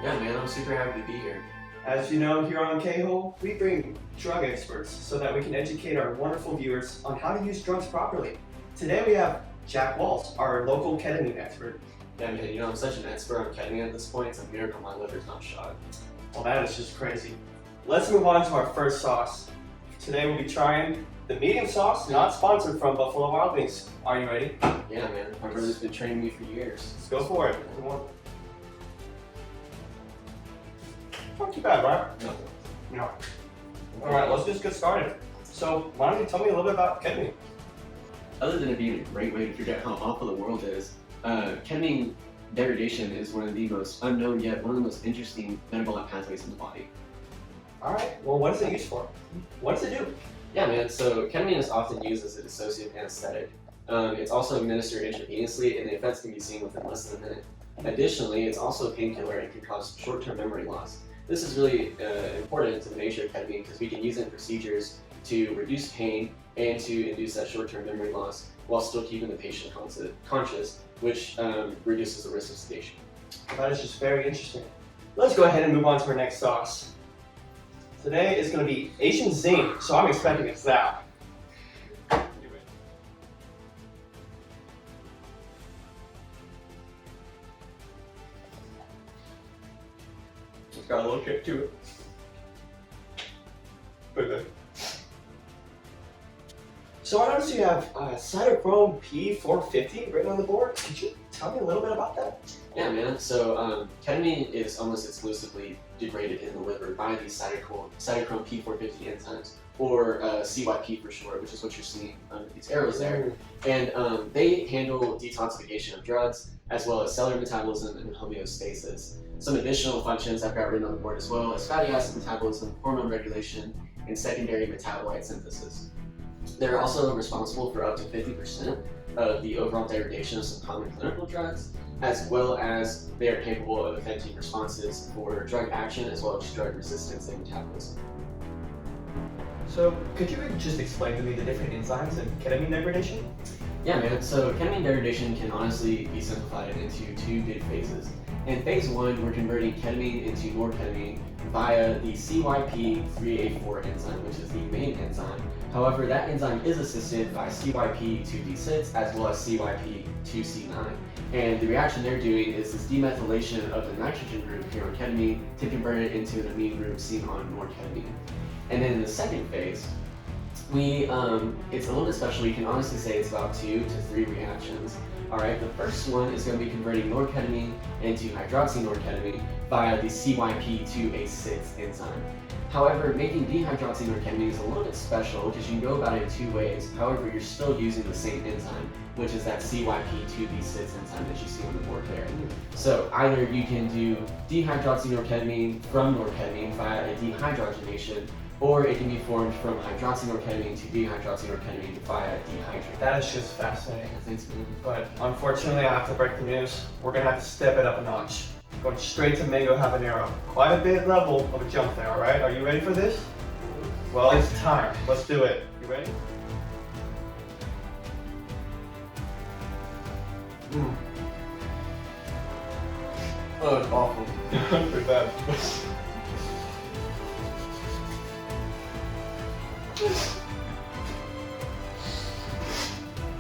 Yeah, man, I'm super happy to be here. As you know, here on K-Hole, we bring drug experts so that we can educate our wonderful viewers on how to use drugs properly. Today we have Jack Walls, our local ketamine expert. Yeah, man, I'm such an expert on ketamine at this point, it's a miracle my liver's not shot. Well, that is just crazy. Let's move on to our first sauce. Today we'll be trying the medium sauce, not sponsored from Buffalo Wild Wings. Are you ready? Yeah, man, my brother's been training me for years. Let's go for it. Come on. Not too bad, right? No. All right, let's just get started. So, why don't you tell me a little bit about ketamine? Other than it being a great way to forget how awful the world is, ketamine degradation is one of the most unknown yet one of the most interesting metabolic pathways in the body. All right, well, what is it used for? What does it do? Yeah, man, so ketamine is often used as a dissociative anesthetic. It's also administered intravenously, and the effects can be seen within less than a minute. Additionally, it's also a painkiller and can cause short-term memory loss. This is really important to the nature of ketamine because we can use it in procedures to reduce pain and to induce that short-term memory loss while still keeping the patient conscious, which reduces the risk of sedation. That is just very interesting. Let's go ahead and move on to our next sauce. Today is going to be Asian Zing, so I'm expecting a zap. It's got a little kick to it. Pretty good. So I noticed you have cytochrome P450 written on the board. Could you tell me a little bit about that? Yeah, man. So ketamine is almost exclusively degraded in the liver by these cytochrome P450 enzymes, or CYP for short, which is what you're seeing under these arrows there. And they handle detoxification of drugs, as well as cellular metabolism and homeostasis. Some additional functions I've got written on the board as well as fatty acid metabolism, hormone regulation, and secondary metabolite synthesis. They're also responsible for up to 50% of the overall degradation of some common clinical drugs, as well as they are capable of affecting responses for drug action as well as drug resistance and metabolism. So could you just explain to me the different enzymes in ketamine degradation? Yeah, man. So ketamine degradation can honestly be simplified into two big phases. In phase one, we're converting ketamine into norketamine via the CYP3A4 enzyme, which is the main enzyme. However, that enzyme is assisted by CYP2D6 as well as CYP2C9. And the reaction they're doing is this demethylation of the nitrogen group here on ketamine to convert it into an amine group seen on norketamine. And then in the second phase, it's a little bit special. You can honestly say it's about 2 to 3 reactions. All right, the first one is going to be converting norketamine into hydroxynorketamine via the CYP2A6 enzyme. However, making dehydroxynorketamine is a little bit special because you can go about it in 2 ways. However, you're still using the same enzyme, which is that CYP2B6 enzyme that you see on the board there. So either you can do dehydroxynorketamine from norketamine via a dehydrogenation, or it can be formed from hydroxynorketamine to dehydroxynorketamine via dehydrate. That is just fascinating. Thanks, man. But unfortunately, I have to break the news. We're gonna have to step it up a notch. Going straight to mango habanero. Quite a big level of a jump there, all right? Are you ready for this? Well, it's time. Let's do it. You ready? Oh, it's awful. Pretty bad.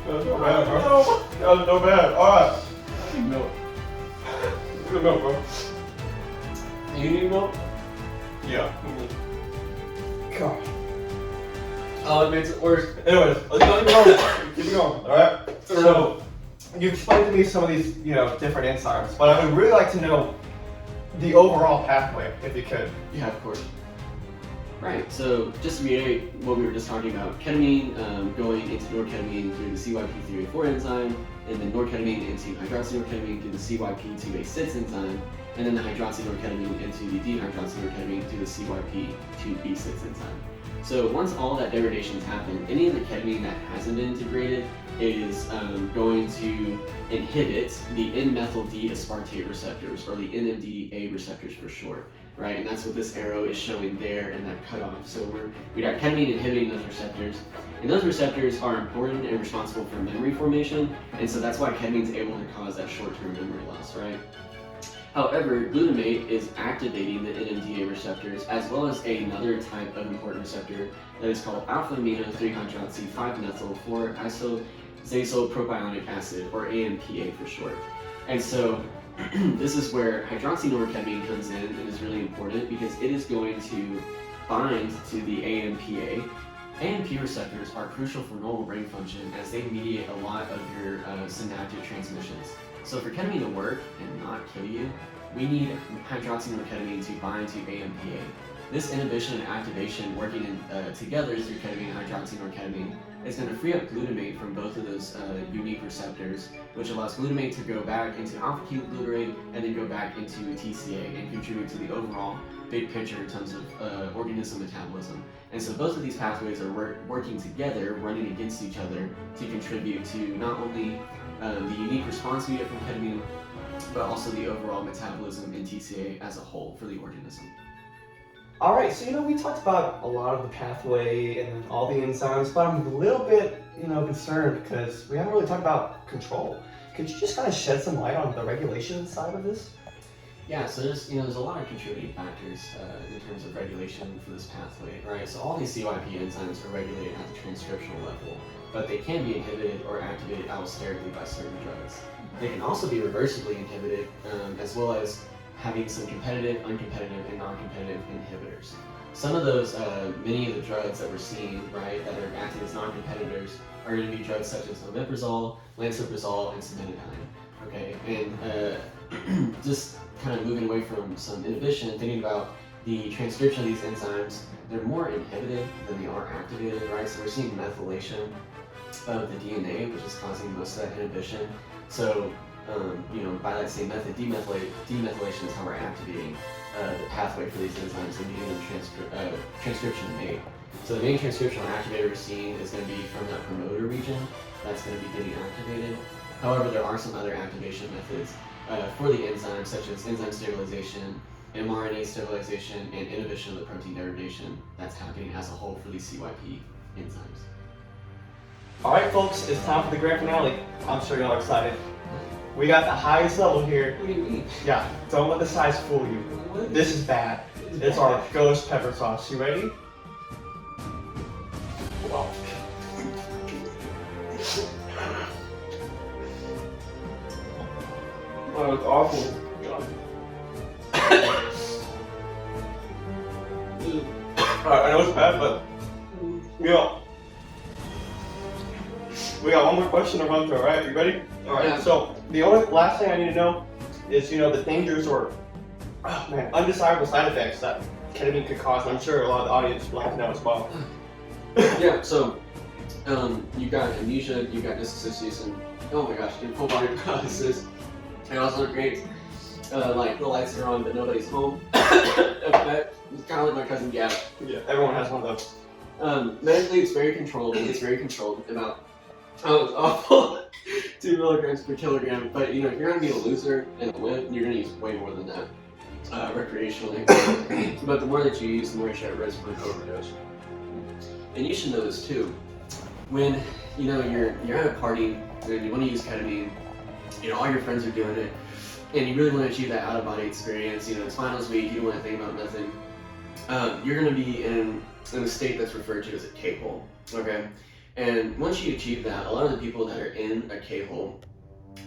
That was no bad, bro. That was no bad. Alright. I need milk. Good milk, bro. You need milk? Yeah. God. Oh, it makes it worse. Anyways, let's keep going. Keep going, alright? So, you explained to me some of these, different enzymes, but I would really like to know the overall pathway, if you could. Yeah, of course. Right, so just to reiterate what we were just talking about, ketamine going into norketamine through the CYP3A4 enzyme, and then norketamine into hydroxynorketamine through the CYP2A6 enzyme, and then the hydroxynorketamine into the dehydroxynorketamine through the CYP2B6 enzyme. So once all that degradation has happened, any of the ketamine that hasn't been integrated is going to inhibit the N-methyl D-aspartate receptors, or the NMDA receptors for short. Right, and that's what this arrow is showing there in that cutoff. So we got ketamine inhibiting those receptors, and those receptors are important and responsible for memory formation, and so that's why ketamine is able to cause that short-term memory loss, right? However, glutamate is activating the NMDA receptors as well as another type of important receptor that is called alpha-amino 3-hydroxy 5-methyl-4-isoxazopropionic acid, or AMPA for short. And so this is where hydroxynorketamine comes in and is really important because it is going to bind to the AMPA. AMP receptors are crucial for normal brain function as they mediate a lot of your synaptic transmissions. So for ketamine to work and not kill you, we need hydroxynorketamine to bind to AMPA. This inhibition and activation working together through ketamine and hydroxynorketamine is going to free up glutamate from both of those unique receptors, which allows glutamate to go back into alpha-ketoglutarate and then go back into TCA and contribute to the overall big picture in terms of organism metabolism. And so both of these pathways are working together, running against each other to contribute to not only the unique response we get from ketamine, but also the overall metabolism in TCA as a whole for the organism. All right, so we talked about a lot of the pathway and all the enzymes, but I'm a little bit, concerned because we haven't really talked about control. Could you just kind of shed some light on the regulation side of this? Yeah, so there's a lot of contributing factors in terms of regulation for this pathway, right? So all these CYP enzymes are regulated at the transcriptional level, but they can be inhibited or activated allosterically by certain drugs. They can also be reversibly inhibited, as well as having some competitive, uncompetitive, and non-competitive inhibitors. Some of those, many of the drugs that we're seeing, right, that are acting as non-competitors are going to be drugs such as omeprazole, lansoprazole, and cimetidine. Okay, and just kind of moving away from some inhibition, thinking about the transcription of these enzymes, they're more inhibited than they are activated, right? So we're seeing methylation of the DNA, which is causing most of that inhibition. So, by that same method, demethylation is how we're activating the pathway for these enzymes and getting them transcription made. So the main transcriptional activator we're seeing is going to be from that promoter region that's going to be getting activated. However, there are some other activation methods for the enzymes, such as enzyme stabilization, mRNA stabilization, and inhibition of the protein degradation that's happening as a whole for these CYP enzymes. All right, folks, it's time for the grand finale. I'm sure y'all are excited. We got the highest level here. What do you mean? Yeah, don't let the size fool you. This is bad. It's our ghost pepper sauce. You ready? Wow. Oh, it's awful. Alright, I know it's bad, but we got one more question to run through, alright? You ready? Alright, Yeah. So the only last thing I need to know is, the dangers or undesirable side effects that ketamine could cause. I'm sure a lot of the audience would like to know as well. Yeah, so you got amnesia, you got dissociation. Oh my gosh, full body paralysis. And also great, like the lights are on but nobody's home. Effect. It's kind of like my cousin Gab. Yeah, everyone has one of those. Medically, it's very controlled. It's very controlled. About it's awful. 2 milligrams per kilogram. But if you're gonna be a loser and a wimp, you're gonna use way more than that recreationally. But the more that you use, the more you're at risk for an overdose. And you should know this too. When you're at a party and you want to use ketamine, all your friends are doing it, and you really want to achieve that out-of-body experience. It's finals week. You don't want to think about nothing. You're going to be in a state that's referred to as a K-hole. Okay. And once you achieve that, a lot of the people that are in a K-hole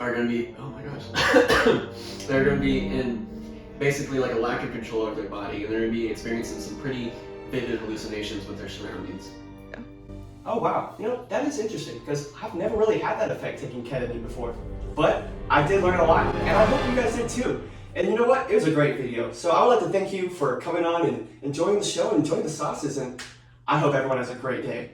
are going to be, oh my gosh, they're going to be in basically like a lack of control of their body, and they're going to be experiencing some pretty vivid hallucinations with their surroundings. Oh wow, that is interesting because I've never really had that effect taking ketamine before. But I did learn a lot, and I hope you guys did too. And you know what? It was a great video. So I would like to thank you for coming on and enjoying the show and enjoying the sauces, and I hope everyone has a great day.